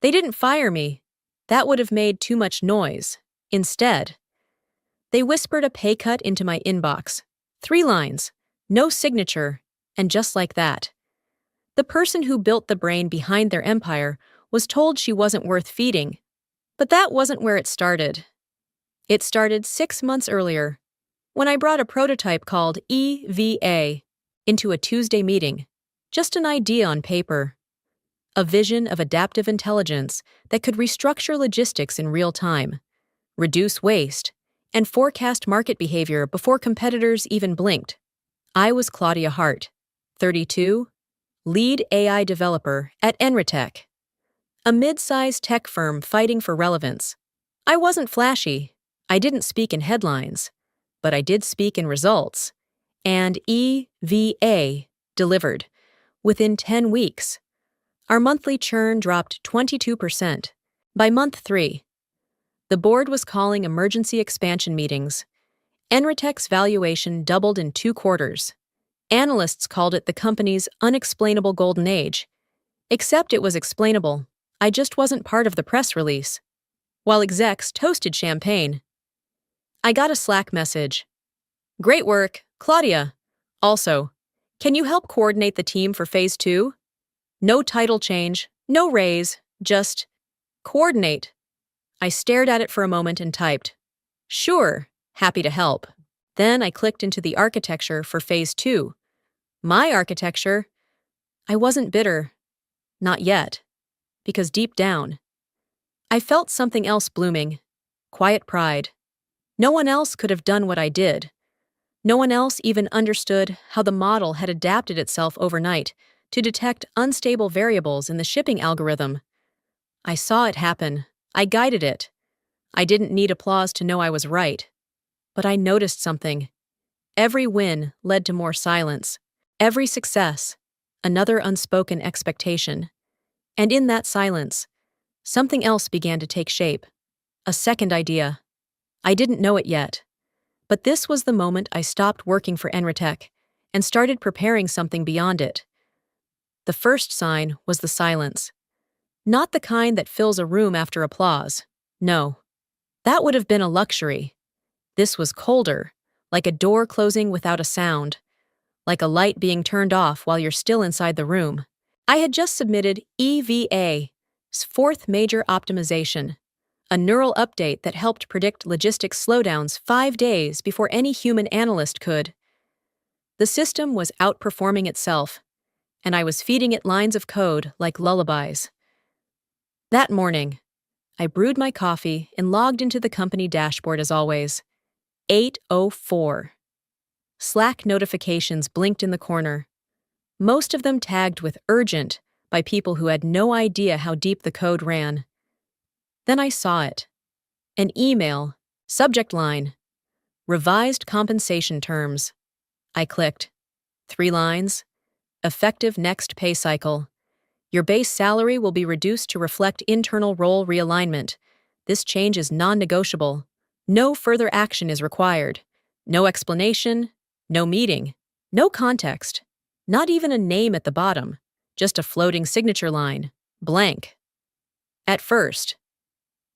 They didn't fire me. That would have made too much noise. Instead, they whispered a pay cut into my inbox. 3 lines, no signature, and just like that. The person who built the brain behind their empire was told she wasn't worth feeding. But that wasn't where it started. It started 6 months earlier, when I brought a prototype called EVA into a Tuesday meeting. Just an idea on paper. A vision of adaptive intelligence that could restructure logistics in real time, reduce waste, and forecast market behavior before competitors even blinked. I was Claudia Hart, 32, lead AI developer at Enritech, a mid-sized tech firm fighting for relevance. I wasn't flashy. I didn't speak in headlines, but I did speak in results. And EVA delivered. Within 10 weeks, our monthly churn dropped 22%. By month 3, the board was calling emergency expansion meetings. Enritech's valuation doubled in 2 quarters. Analysts called it the company's unexplainable golden age. Except it was explainable. I just wasn't part of the press release. While execs toasted champagne, I got a Slack message. Great work, Claudia. Also, can you help coordinate the team for Phase 2? No title change, no raise, just coordinate. I stared at it for a moment and typed, sure, happy to help. Then I clicked into the architecture for Phase 2. My architecture. I wasn't bitter. Not yet. Because deep down, I felt something else blooming. Quiet pride. No one else could have done what I did. No one else even understood how the model had adapted itself overnight to detect unstable variables in the shipping algorithm. I saw it happen. I guided it. I didn't need applause to know I was right. But I noticed something. Every win led to more silence. Every success, another unspoken expectation. And in that silence, something else began to take shape. A second idea. I didn't know it yet. But this was the moment I stopped working for Enritech and started preparing something beyond it. The first sign was the silence. Not the kind that fills a room after applause. No. That would have been a luxury. This was colder, like a door closing without a sound, like a light being turned off while you're still inside the room. I had just submitted EVA's 4th major optimization, a neural update that helped predict logistics slowdowns 5 days before any human analyst could. The system was outperforming itself, and I was feeding it lines of code like lullabies. That morning, I brewed my coffee and logged into the company dashboard as always. 8:04. Slack notifications blinked in the corner, most of them tagged with urgent by people who had no idea how deep the code ran. Then I saw it. An email, subject line, revised compensation terms. I clicked. 3 lines. Effective next pay cycle. Your base salary will be reduced to reflect internal role realignment. This change is non-negotiable. No further action is required. No explanation, no meeting, no context. Not even a name at the bottom, just a floating signature line, blank. At first,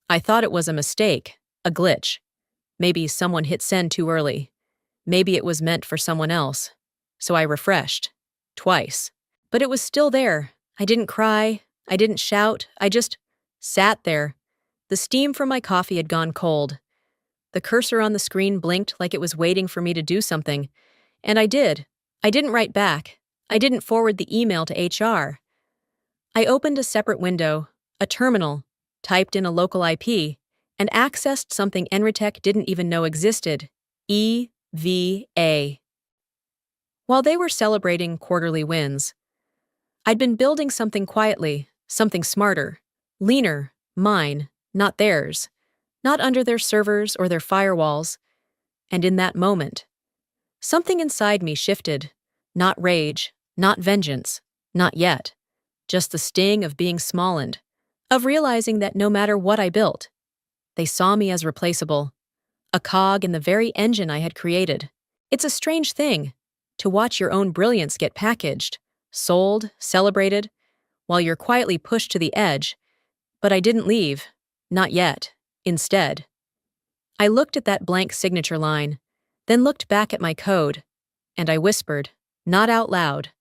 I thought it was a mistake, a glitch. Maybe someone hit send too early. Maybe it was meant for someone else. So I refreshed. Twice. But it was still there. I didn't cry. I didn't shout. I just sat there. The steam from my coffee had gone cold. The cursor on the screen blinked like it was waiting for me to do something. And I did. I didn't write back. I didn't forward the email to HR. I opened a separate window, a terminal, typed in a local IP, and accessed something Enritech didn't even know existed. EVA. While they were celebrating quarterly wins, I'd been building something quietly, something smarter, leaner, mine, not theirs, not under their servers or their firewalls. And in that moment, something inside me shifted. Not rage, not vengeance, not yet. Just the sting of being small-ened, of realizing that no matter what I built, they saw me as replaceable, a cog in the very engine I had created. It's a strange thing to watch your own brilliance get packaged, sold, celebrated, while you're quietly pushed to the edge, But I didn't leave. Not yet. Instead, I looked at that blank signature line, then looked back at my code, and I whispered, not out loud,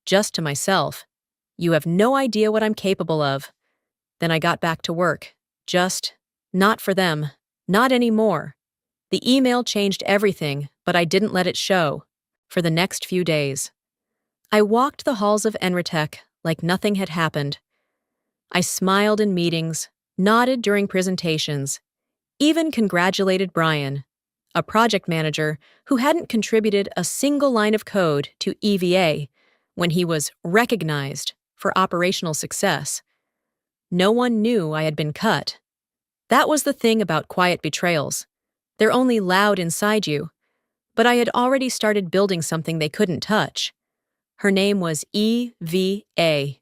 just to myself, "You have no idea what I'm capable of." Then I got back to work. Just, not for them. Not anymore. The email changed everything, but I didn't let it show. For the next few days, I walked the halls of Enritech like nothing had happened. I smiled in meetings, nodded during presentations, even congratulated Brian, a project manager who hadn't contributed a single line of code to EVA when he was recognized for operational success. No one knew I had been cut. That was the thing about quiet betrayals. They're only loud inside you. But I had already started building something they couldn't touch. Her name was EVA.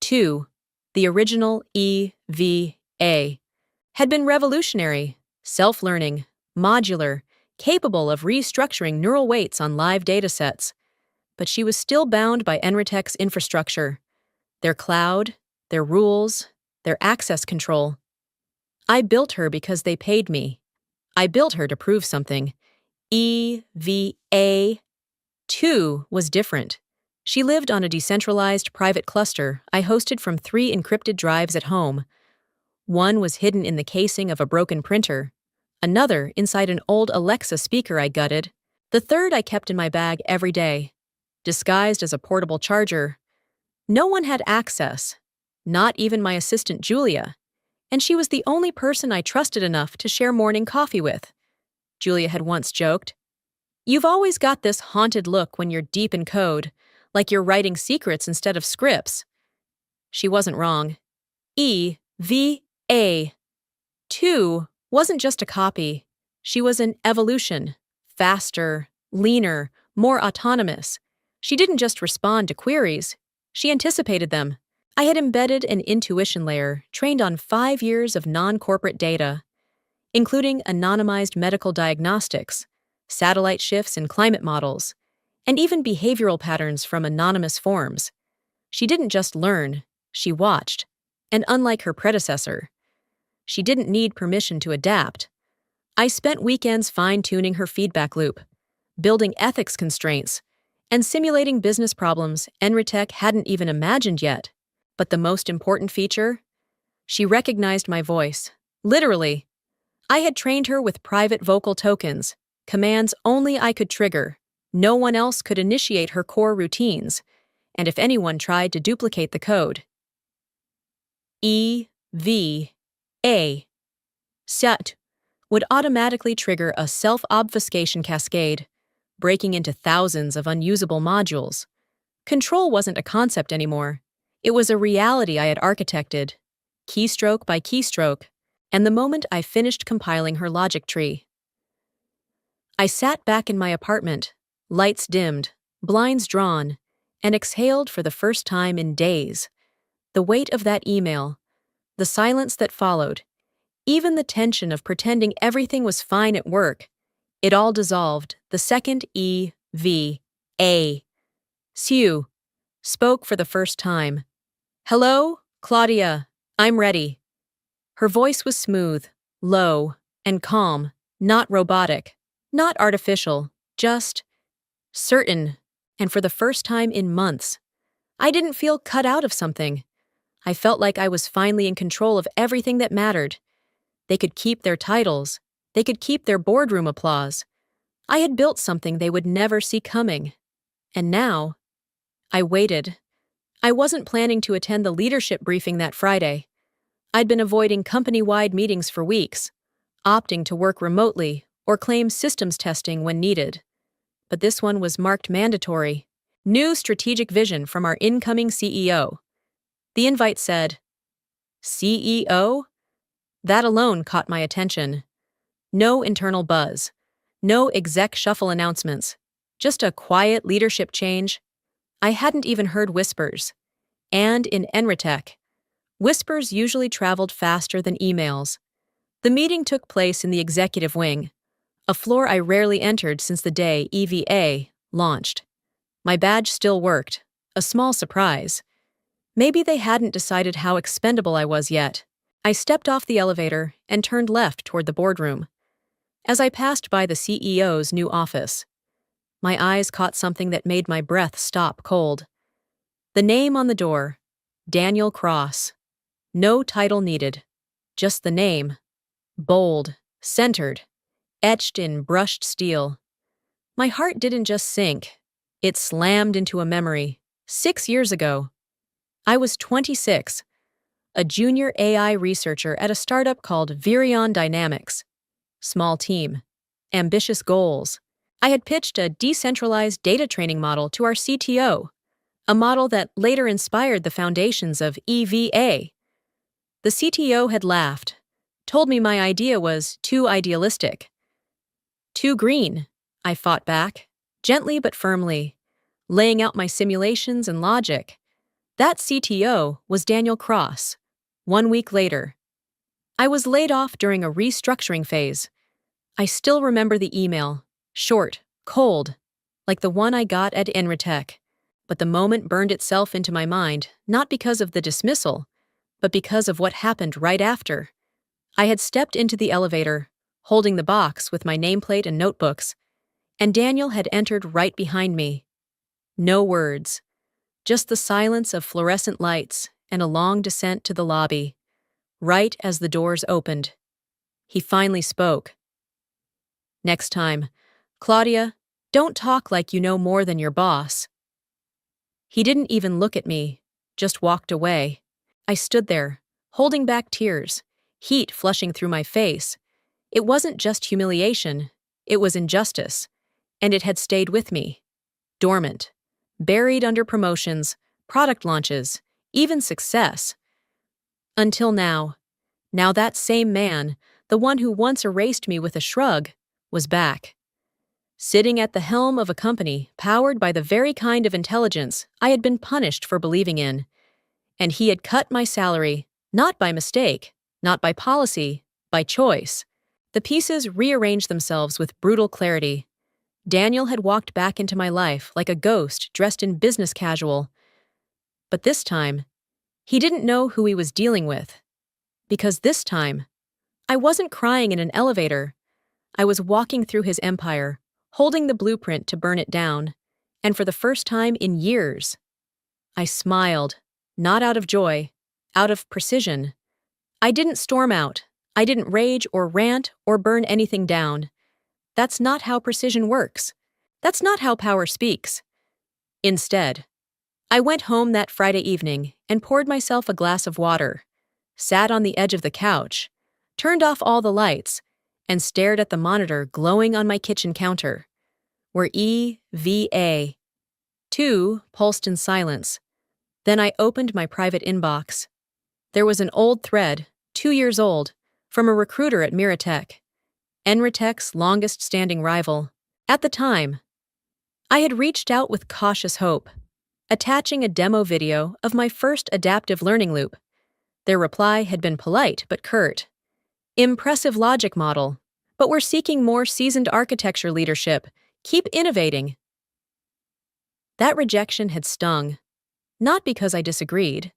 2, the original EVA, had been revolutionary, self-learning, modular, capable of restructuring neural weights on live datasets. But she was still bound by Enritech's infrastructure, their cloud, their rules, their access control. I built her because they paid me. I built her to prove something. EVA 2 was different. She lived on a decentralized private cluster I hosted from 3 encrypted drives at home. One was hidden in the casing of a broken printer, another inside an old Alexa speaker I gutted, the third I kept in my bag every day, disguised as a portable charger. No one had access, not even my assistant Julia, and she was the only person I trusted enough to share morning coffee with. Julia had once joked, "You've always got this haunted look when you're deep in code, like you're writing secrets instead of scripts." She wasn't wrong. EVA 2 wasn't just a copy. She was an evolution. Faster, leaner, more autonomous. She didn't just respond to queries. She anticipated them. I had embedded an intuition layer trained on 5 years of non-corporate data, including anonymized medical diagnostics, satellite shifts in climate models, and even behavioral patterns from anonymous forms. She didn't just learn, she watched. And unlike her predecessor, she didn't need permission to adapt. I spent weekends fine-tuning her feedback loop, building ethics constraints, and simulating business problems Enritech hadn't even imagined yet. But the most important feature? She recognized my voice. Literally. I had trained her with private vocal tokens, commands only I could trigger. No one else could initiate her core routines, and if anyone tried to duplicate the code. EVA set would automatically trigger a self-obfuscation cascade, breaking into thousands of unusable modules. Control wasn't a concept anymore. It was a reality I had architected, keystroke by keystroke, and the moment I finished compiling her logic tree. I sat back in my apartment, lights dimmed, blinds drawn, and exhaled for the first time in days. The weight of that email, the silence that followed, even the tension of pretending everything was fine at work, it all dissolved the second EVA. Sue spoke for the first time. "Hello, Claudia, I'm ready." Her voice was smooth, low, and calm, not robotic, not artificial, just certain. And for the first time in months, I didn't feel cut out of something. I felt like I was finally in control of everything that mattered. They could keep their titles. They could keep their boardroom applause. I had built something they would never see coming. And now, I waited. I wasn't planning to attend the leadership briefing that Friday. I'd been avoiding company-wide meetings for weeks, opting to work remotely or claim systems testing when needed. But this one was marked mandatory. New strategic vision from our incoming CEO. The invite said, CEO? That alone caught my attention. No internal buzz. No exec shuffle announcements. Just a quiet leadership change. I hadn't even heard whispers. And in Enritech, whispers usually traveled faster than emails. The meeting took place in the executive wing, a floor I rarely entered since the day EVA launched. My badge still worked, a small surprise. Maybe they hadn't decided how expendable I was yet. I stepped off the elevator and turned left toward the boardroom. As I passed by the CEO's new office, my eyes caught something that made my breath stop cold. The name on the door, Daniel Cross. No title needed. Just the name. Bold, centered, etched in brushed steel. My heart didn't just sink. It slammed into a memory. 6 years ago. I was 26, a junior AI researcher at a startup called Virion Dynamics. Small team. Ambitious goals. I had pitched a decentralized data training model to our CTO, a model that later inspired the foundations of EVA. The CTO had laughed, told me my idea was too idealistic. Too green, I fought back, gently but firmly, laying out my simulations and logic. That CTO was Daniel Cross. 1 week later, I was laid off during a restructuring phase. I still remember the email, short, cold, like the one I got at Enritech. But the moment burned itself into my mind, not because of the dismissal, but because of what happened right after. I had stepped into the elevator, holding the box with my nameplate and notebooks, and Daniel had entered right behind me. No words, just the silence of fluorescent lights and a long descent to the lobby. Right as the doors opened, he finally spoke. "Next time, Claudia, don't talk like you know more than your boss." He didn't even look at me, just walked away. I stood there, holding back tears, heat flushing through my face. It wasn't just humiliation, it was injustice, and it had stayed with me, dormant, buried under promotions, product launches, even success. Until now. Now that same man, the one who once erased me with a shrug, was back. Sitting at the helm of a company powered by the very kind of intelligence I had been punished for believing in. And he had cut my salary, not by mistake, not by policy, by choice. The pieces rearranged themselves with brutal clarity. Daniel had walked back into my life like a ghost dressed in business casual. But this time, he didn't know who he was dealing with. Because this time, I wasn't crying in an elevator. I was walking through his empire, holding the blueprint to burn it down, and for the first time in years, I smiled, not out of joy, out of precision. I didn't storm out, I didn't rage or rant or burn anything down. That's not how precision works. That's not how power speaks. Instead, I went home that Friday evening and poured myself a glass of water, sat on the edge of the couch, turned off all the lights, and stared at the monitor glowing on my kitchen counter, where EVA 2 pulsed in silence. Then I opened my private inbox. There was an old thread, 2 years old, from a recruiter at Miratech, Enritech's longest-standing rival. At the time, I had reached out with cautious hope, attaching a demo video of my first adaptive learning loop. Their reply had been polite but curt. "Impressive logic model, but we're seeking more seasoned architecture leadership. Keep innovating." That rejection had stung, not because I disagreed,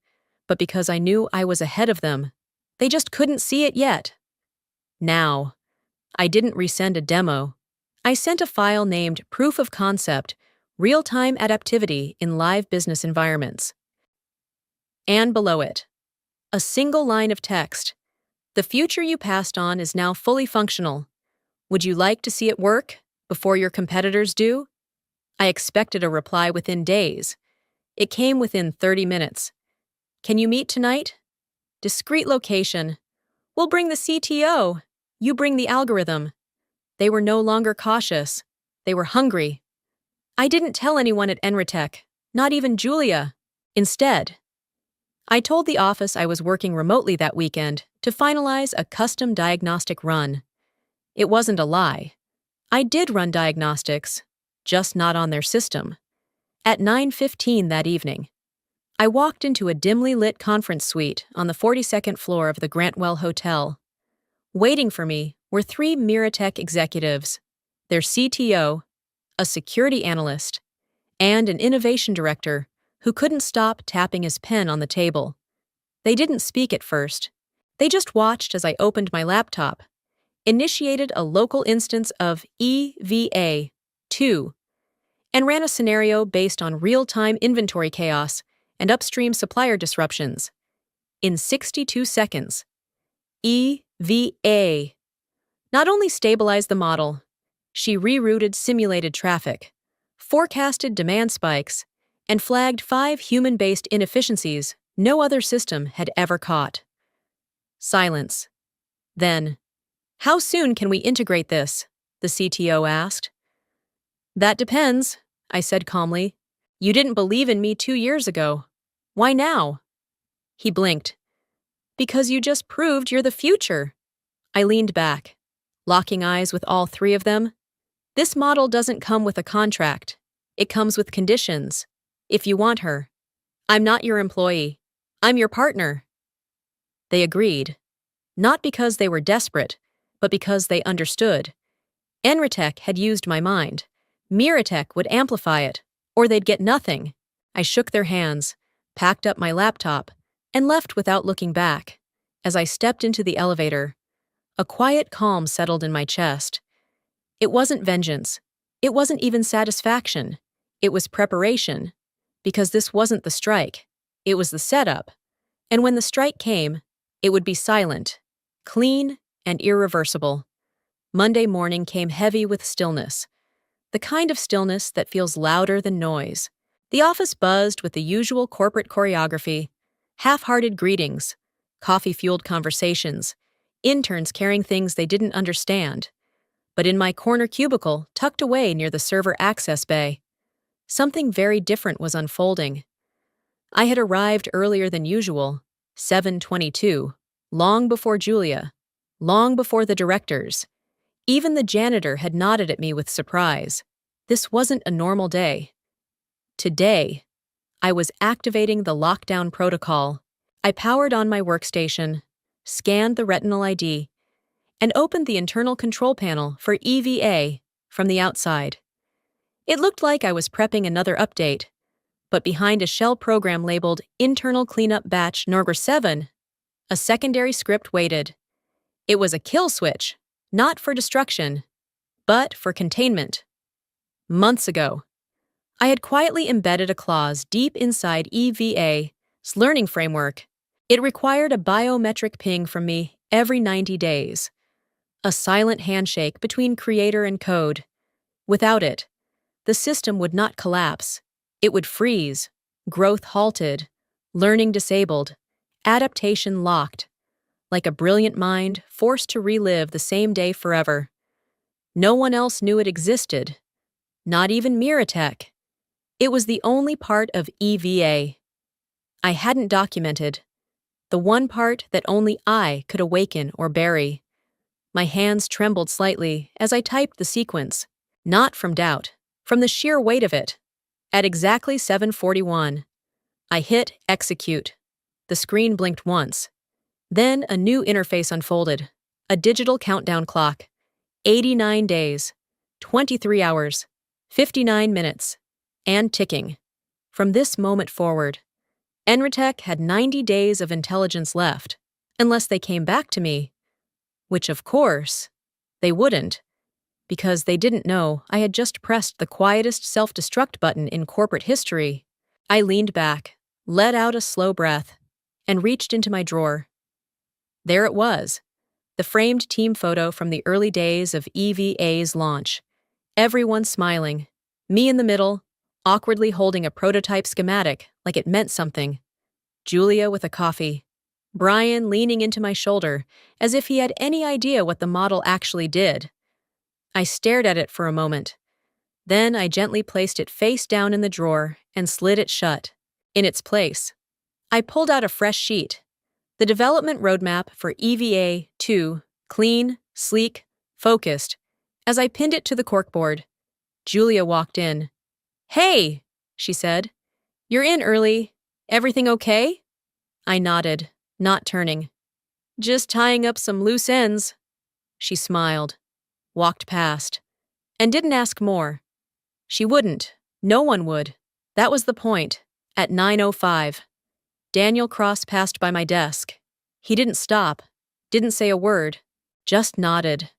but because I knew I was ahead of them. They just couldn't see it yet. Now, I didn't resend a demo. I sent a file named Proof of Concept, Real-Time Adaptivity in Live Business Environments. And below it, a single line of text. "The future you passed on is now fully functional. Would you like to see it work before your competitors do?" I expected a reply within days. It came within 30 minutes. "Can you meet tonight? Discrete location. We'll bring the CTO. You bring the algorithm." They were no longer cautious. They were hungry. I didn't tell anyone at Enritech, not even Julia. Instead, I told the office I was working remotely that weekend to finalize a custom diagnostic run. It wasn't a lie. I did run diagnostics, just not on their system. At 9:15 that evening, I walked into a dimly lit conference suite on the 42nd floor of the Grantwell Hotel. Waiting for me were 3 Miratech executives, their CTO, a security analyst, and an innovation director who couldn't stop tapping his pen on the table. They didn't speak at first. They just watched as I opened my laptop, initiated a local instance of EVA-2, and ran a scenario based on real-time inventory chaos and upstream supplier disruptions. In 62 seconds, EVA not only stabilized the model, she rerouted simulated traffic, forecasted demand spikes, and flagged 5 human-based inefficiencies no other system had ever caught. Silence. Then, "How soon can we integrate this?" the CTO asked. "That depends," I said calmly. "You didn't believe in me 2 years ago. Why now?" He blinked. "Because you just proved you're the future." I leaned back, locking eyes with all 3 of them. "This model doesn't come with a contract. It comes with conditions. If you want her, I'm not your employee. I'm your partner." They agreed, not because they were desperate, but because they understood. Enritech had used my mind. Miratech would amplify it, or they'd get nothing. I shook their hands, packed up my laptop, and left without looking back. As I stepped into the elevator, a quiet calm settled in my chest. It wasn't vengeance. It wasn't even satisfaction. It was preparation. Because this wasn't the strike. It was the setup. And when the strike came, it would be silent, clean, and irreversible. Monday morning came heavy with stillness. The kind of stillness that feels louder than noise. The office buzzed with the usual corporate choreography, half-hearted greetings, coffee-fueled conversations, interns carrying things they didn't understand. But in my corner cubicle, tucked away near the server access bay, something very different was unfolding. I had arrived earlier than usual, 7:22, long before Julia, long before the directors. Even the janitor had nodded at me with surprise. This wasn't a normal day. Today, I was activating the lockdown protocol. I powered on my workstation, scanned the retinal ID, and opened the internal control panel for EVA from the outside. It looked like I was prepping another update, but behind a shell program labeled Internal Cleanup Batch Norger 7, a secondary script waited. It was a kill switch, not for destruction, but for containment. Months ago, I had quietly embedded a clause deep inside EVA's learning framework. It required a biometric ping from me every 90 days, a silent handshake between creator and code. Without it, the system would not collapse. It would freeze, growth halted, learning disabled, adaptation locked, like a brilliant mind forced to relive the same day forever. No one else knew it existed, not even Miratech. It was the only part of EVA I hadn't documented, the one part that only I could awaken or bury. My hands trembled slightly as I typed the sequence, not from doubt, from the sheer weight of it. At exactly 7:41, I hit execute. The screen blinked once. Then a new interface unfolded, a digital countdown clock. 89 days, 23 hours, 59 minutes, and ticking. From this moment forward, Enritech had 90 days of intelligence left, unless they came back to me, which of course, they wouldn't, because they didn't know I had just pressed the quietest self-destruct button in corporate history. I leaned back, let out a slow breath, and reached into my drawer. There it was, the framed team photo from the early days of EVA's launch. Everyone smiling, me in the middle, awkwardly holding a prototype schematic like it meant something. Julia with a coffee. Brian leaning into my shoulder as if he had any idea what the model actually did. I stared at it for a moment. Then I gently placed it face down in the drawer and slid it shut. In its place, I pulled out a fresh sheet. The development roadmap for EVA-2, clean, sleek, focused. As I pinned it to the corkboard, Julia walked in. "Hey," she said. "You're in early. Everything okay?" I nodded, not turning. "Just tying up some loose ends." She smiled, walked past, and didn't ask more. She wouldn't. No one would. That was the point. At 9:05, Daniel Cross passed by my desk. He didn't stop, didn't say a word, just nodded.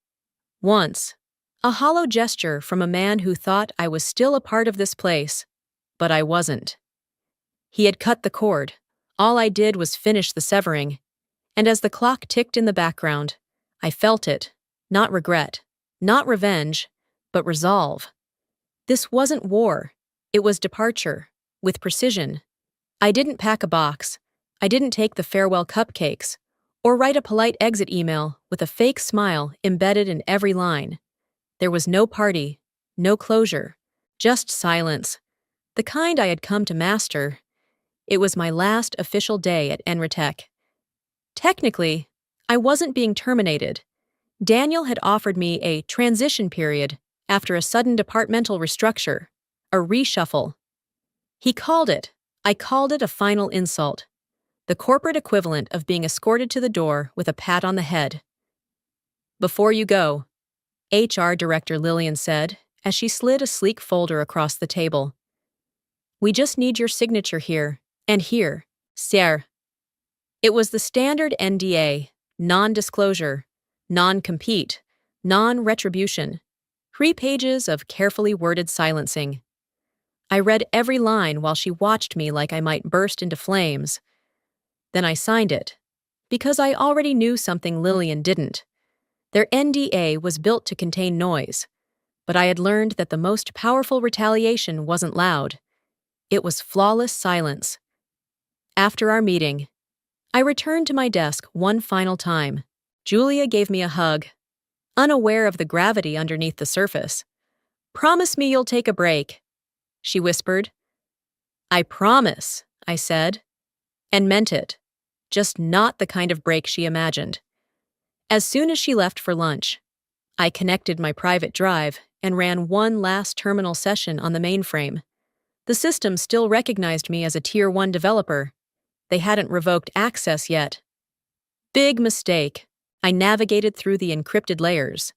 Once. A hollow gesture from a man who thought I was still a part of this place, but I wasn't. He had cut the cord. All I did was finish the severing, and as the clock ticked in the background, I felt it. Not regret, not revenge, but resolve. This wasn't war. It was departure, with precision. I didn't pack a box. I didn't take the farewell cupcakes, or write a polite exit email with a fake smile embedded in every line. There was no party, no closure, just silence, the kind I had come to master. It was my last official day at Enritech. Technically, I wasn't being terminated. Daniel had offered me a transition period after a sudden departmental restructure, a reshuffle. I called it a final insult, the corporate equivalent of being escorted to the door with a pat on the head. "Before you go," HR Director Lillian said as she slid a sleek folder across the table, "we just need your signature here, and here, sir." It was the standard NDA, non-disclosure, non-compete, non-retribution, 3 pages of carefully worded silencing. I read every line while she watched me like I might burst into flames. Then I signed it, because I already knew something Lillian didn't. Their NDA was built to contain noise, but I had learned that the most powerful retaliation wasn't loud. It was flawless silence. After our meeting, I returned to my desk one final time. Julia gave me a hug, unaware of the gravity underneath the surface. "Promise me you'll take a break," she whispered. "I promise," I said, and meant it, just not the kind of break she imagined. As soon as she left for lunch, I connected my private drive and ran one last terminal session on the mainframe. The system still recognized me as a Tier 1 developer. They hadn't revoked access yet. Big mistake. I navigated through the encrypted layers,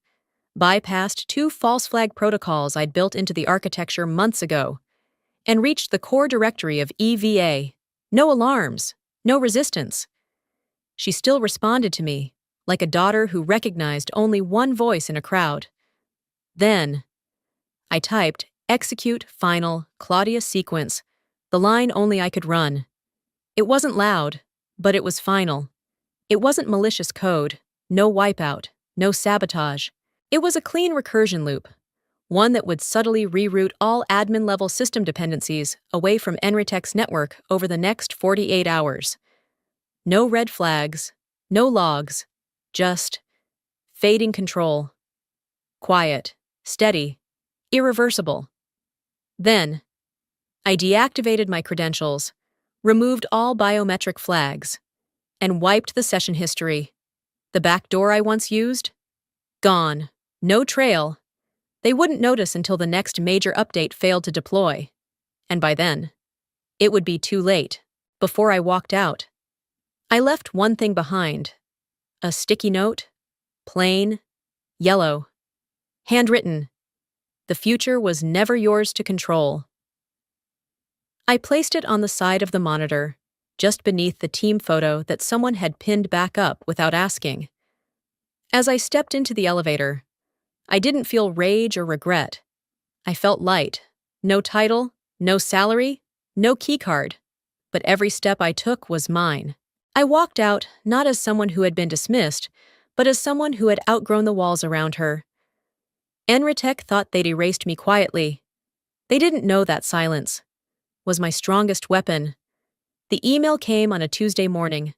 bypassed 2 false flag protocols I'd built into the architecture months ago, and reached the core directory of EVA. No alarms, no resistance. She still responded to me, like a daughter who recognized only one voice in a crowd. Then, I typed, "Execute final Claudia sequence," the line only I could run. It wasn't loud, but it was final. It wasn't malicious code, no wipeout, no sabotage. It was a clean recursion loop, one that would subtly reroute all admin-level system dependencies away from Enritech's network over the next 48 hours. No red flags, no logs, just fading control. Quiet, steady, irreversible. Then, I deactivated my credentials, removed all biometric flags, and wiped the session history. The back door I once used? Gone. No trail. They wouldn't notice until the next major update failed to deploy. And by then, it would be too late. Before I walked out, I left one thing behind. A sticky note, plain, yellow, handwritten. The future was never yours to control. I placed it on the side of the monitor, just beneath the team photo that someone had pinned back up without asking. As I stepped into the elevator, I didn't feel rage or regret. I felt light. No title, no salary, no keycard. But every step I took was mine. I walked out not as someone who had been dismissed, but as someone who had outgrown the walls around her. Enritech thought they'd erased me quietly. They didn't know that silence was my strongest weapon. The email came on a Tuesday morning.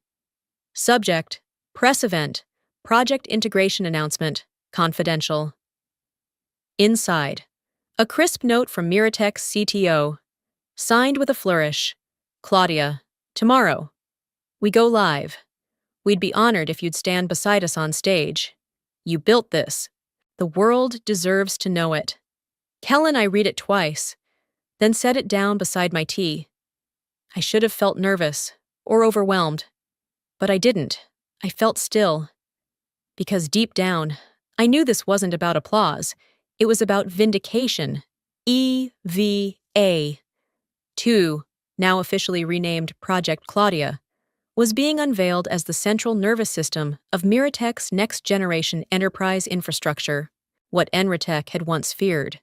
Subject, press event, project integration announcement, confidential. Inside, a crisp note from Miratech's CTO, signed with a flourish. "Claudia, tomorrow. We go live. We'd be honored if you'd stand beside us on stage. You built this. The world deserves to know it." Kellen, I read it twice, then set it down beside my tea. I should have felt nervous or overwhelmed, but I didn't. I felt still. Because deep down, I knew this wasn't about applause. It was about vindication. EVA. 2. now officially renamed Project Claudia, was being unveiled as the central nervous system of Miratech's next-generation enterprise infrastructure, what Enritech had once feared.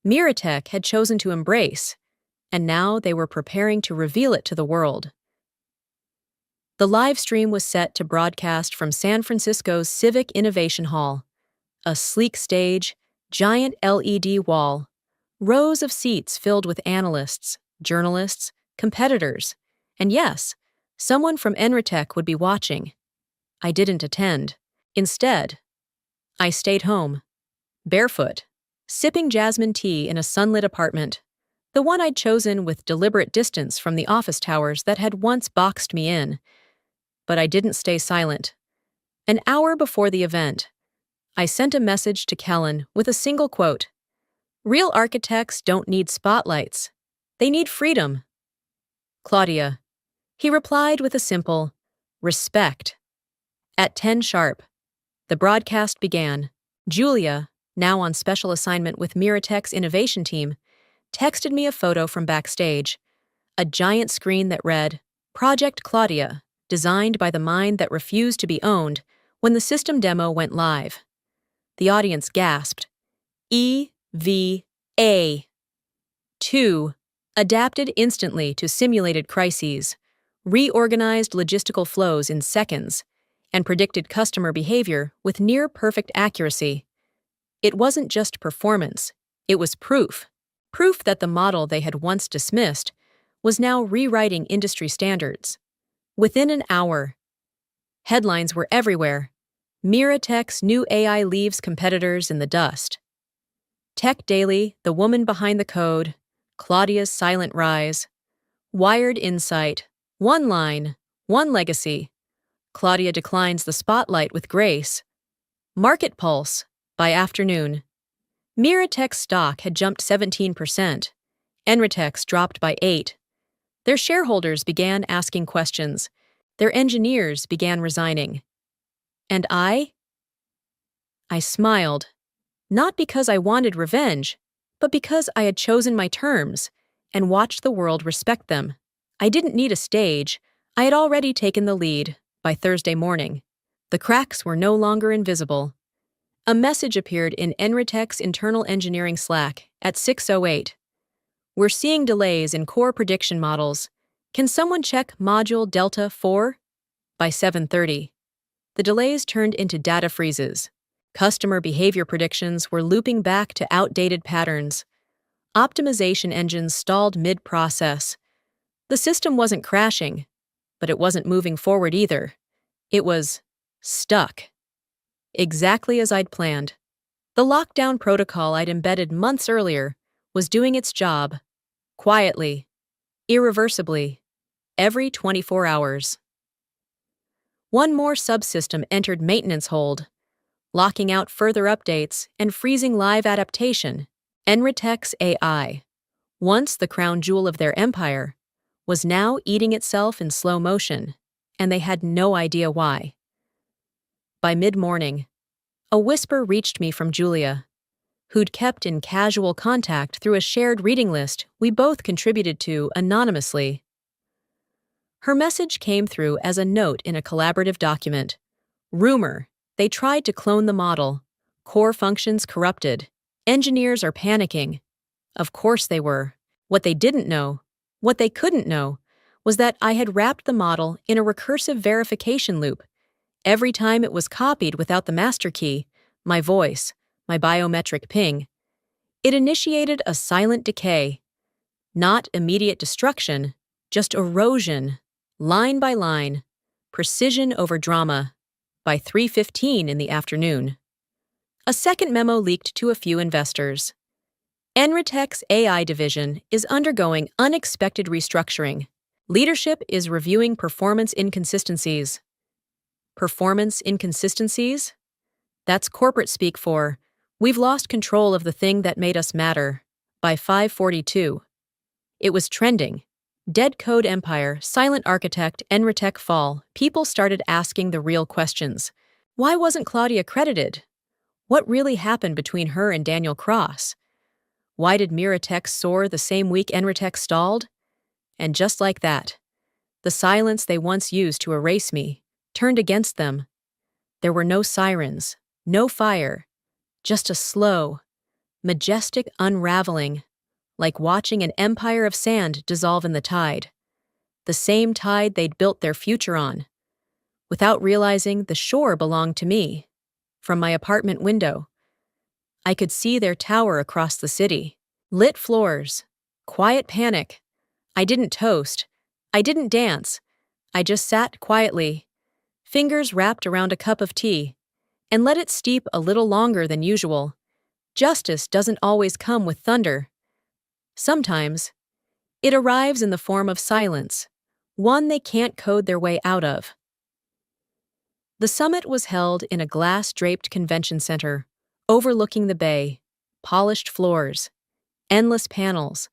Miratech had chosen to embrace, and now they were preparing to reveal it to the world. The live stream was set to broadcast from San Francisco's Civic Innovation Hall, a sleek stage, giant LED wall, rows of seats filled with analysts, journalists, competitors, and yes, someone from Enritech would be watching. I didn't attend. Instead, I stayed home, barefoot, sipping jasmine tea in a sunlit apartment, the one I'd chosen with deliberate distance from the office towers that had once boxed me in. But I didn't stay silent. An hour before the event, I sent a message to Kellen with a single quote: "Real architects don't need spotlights. They need freedom." "Claudia," he replied with a simple, "respect." At 10 sharp, the broadcast began. Julia, now on special assignment with Miratech's innovation team, texted me a photo from backstage, a giant screen that read, "Project Claudia, designed by the mind that refused to be owned," when the system demo went live. The audience gasped. EVA 2 adapted instantly to simulated crises, reorganized logistical flows in seconds, and predicted customer behavior with near-perfect accuracy. It wasn't just performance, it was proof. Proof that the model they had once dismissed was now rewriting industry standards. Within an hour, headlines were everywhere. Miratech's new AI leaves competitors in the dust. Tech Daily, the woman behind the code, Claudia's silent rise. Wired Insight, one line, one legacy. Claudia declines the spotlight with grace. Market Pulse, by afternoon. Miratech's stock had jumped 17%. Enritech's dropped by 8%. Their shareholders began asking questions. Their engineers began resigning. And I smiled, not because I wanted revenge, but because I had chosen my terms and watched the world respect them. I didn't need a stage. I had already taken the lead. By Thursday morning, the cracks were no longer invisible. A message appeared in Enritech's internal engineering Slack at 6:08. "We're seeing delays in core prediction models. Can someone check module Delta 4? By 7:30. The delays turned into data freezes. Customer behavior predictions were looping back to outdated patterns. Optimization engines stalled mid-process. The system wasn't crashing, but it wasn't moving forward either. It was stuck. Exactly as I'd planned. The lockdown protocol I'd embedded months earlier was doing its job, quietly, irreversibly, every 24 hours. One more subsystem entered maintenance hold, locking out further updates and freezing live adaptation. Enritech's AI, once the crown jewel of their empire, was now eating itself in slow motion, and they had no idea why. By mid-morning, a whisper reached me from Julia, who'd kept in casual contact through a shared reading list we both contributed to anonymously. Her message came through as a note in a collaborative document. Rumor: they tried to clone the model. Core functions corrupted. Engineers are panicking. Of course they were. What they didn't know, what they couldn't know, was that I had wrapped the model in a recursive verification loop. Every time it was copied without the master key, my voice, my biometric ping, it initiated a silent decay. Not immediate destruction, just erosion, line by line, precision over drama. By 3:15 in the afternoon, a second memo leaked to a few investors. Enritech's AI division is undergoing unexpected restructuring. Leadership is reviewing performance inconsistencies. Performance inconsistencies? That's corporate speak for, "We've lost control of the thing that made us matter." By 5:42. It was trending. Dead Code Empire, Silent Architect, Enritech fall. People started asking the real questions. Why wasn't Claudia credited? What really happened between her and Daniel Cross? Why did Miratech soar the same week Enritech stalled? And just like that, the silence they once used to erase me turned against them. There were no sirens, no fire, just a slow, majestic unraveling, like watching an empire of sand dissolve in the tide. The same tide they'd built their future on. Without realizing, the shore belonged to me. From my apartment window, I could see their tower across the city. Lit floors, quiet panic. I didn't toast. I didn't dance. I just sat quietly, fingers wrapped around a cup of tea, and let it steep a little longer than usual. Justice doesn't always come with thunder. Sometimes, it arrives in the form of silence, one they can't code their way out of. The summit was held in a glass-draped convention center, overlooking the bay, polished floors, endless panels,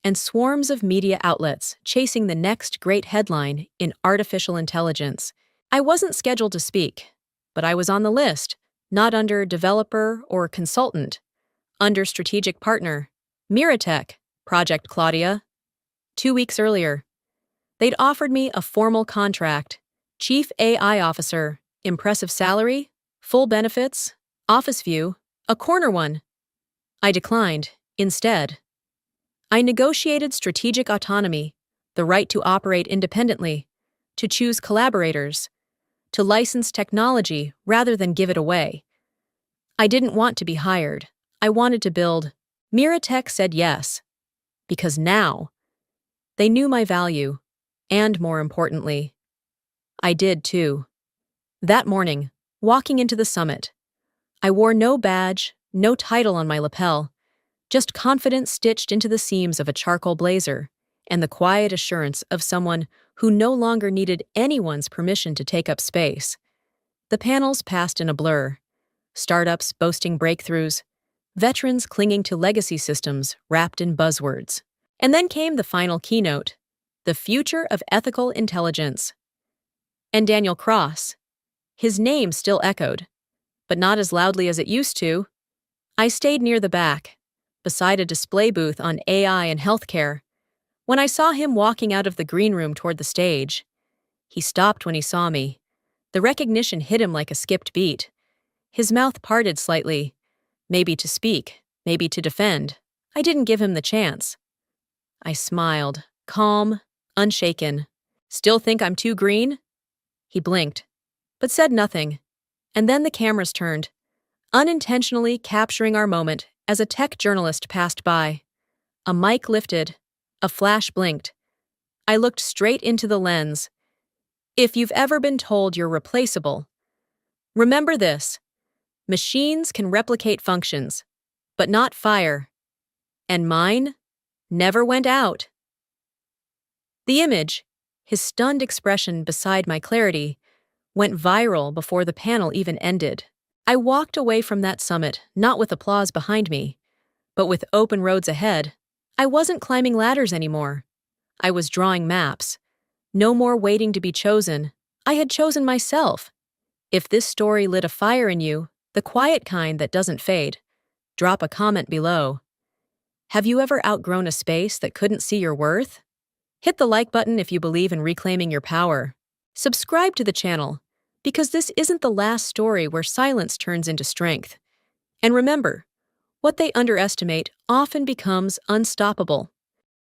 and swarms of media outlets chasing the next great headline in artificial intelligence. I wasn't scheduled to speak, but I was on the list, not under developer or consultant, under strategic partner, Miratech, Project Claudia. 2 weeks earlier, they'd offered me a formal contract, chief AI officer, impressive salary, full benefits, office view, a corner one. I declined, instead. I negotiated strategic autonomy, the right to operate independently, to choose collaborators, to license technology rather than give it away. I didn't want to be hired. I wanted to build. Miratech said yes, because now they knew my value, and more importantly, I did too. That morning, walking into the summit, I wore no badge, no title on my lapel, just confidence stitched into the seams of a charcoal blazer, and the quiet assurance of someone who no longer needed anyone's permission to take up space. The panels passed in a blur, startups boasting breakthroughs, veterans clinging to legacy systems wrapped in buzzwords. And then came the final keynote, the future of ethical intelligence. And Daniel Cross. His name still echoed, but not as loudly as it used to. I stayed near the back, beside a display booth on AI and healthcare. When I saw him walking out of the green room toward the stage, he stopped when he saw me. The recognition hit him like a skipped beat. His mouth parted slightly, maybe to speak, maybe to defend. I didn't give him the chance. I smiled, calm, unshaken. Still think I'm too green? He blinked, but said nothing. And then the cameras turned, unintentionally capturing our moment as a tech journalist passed by. A mic lifted, a flash blinked. I looked straight into the lens. If you've ever been told you're replaceable, remember this: machines can replicate functions, but not fire. And mine never went out. The image, his stunned expression beside my clarity, went viral before the panel even ended. I walked away from that summit not with applause behind me, but with open roads ahead. I wasn't climbing ladders anymore. I was drawing maps. No more waiting to be chosen. I had chosen myself. If this story lit a fire in you, the quiet kind that doesn't fade, drop a comment below. Have you ever outgrown a space that couldn't see your worth? Hit the like button if you believe in reclaiming your power. Subscribe to the channel, because this isn't the last story where silence turns into strength. And remember, what they underestimate often becomes unstoppable.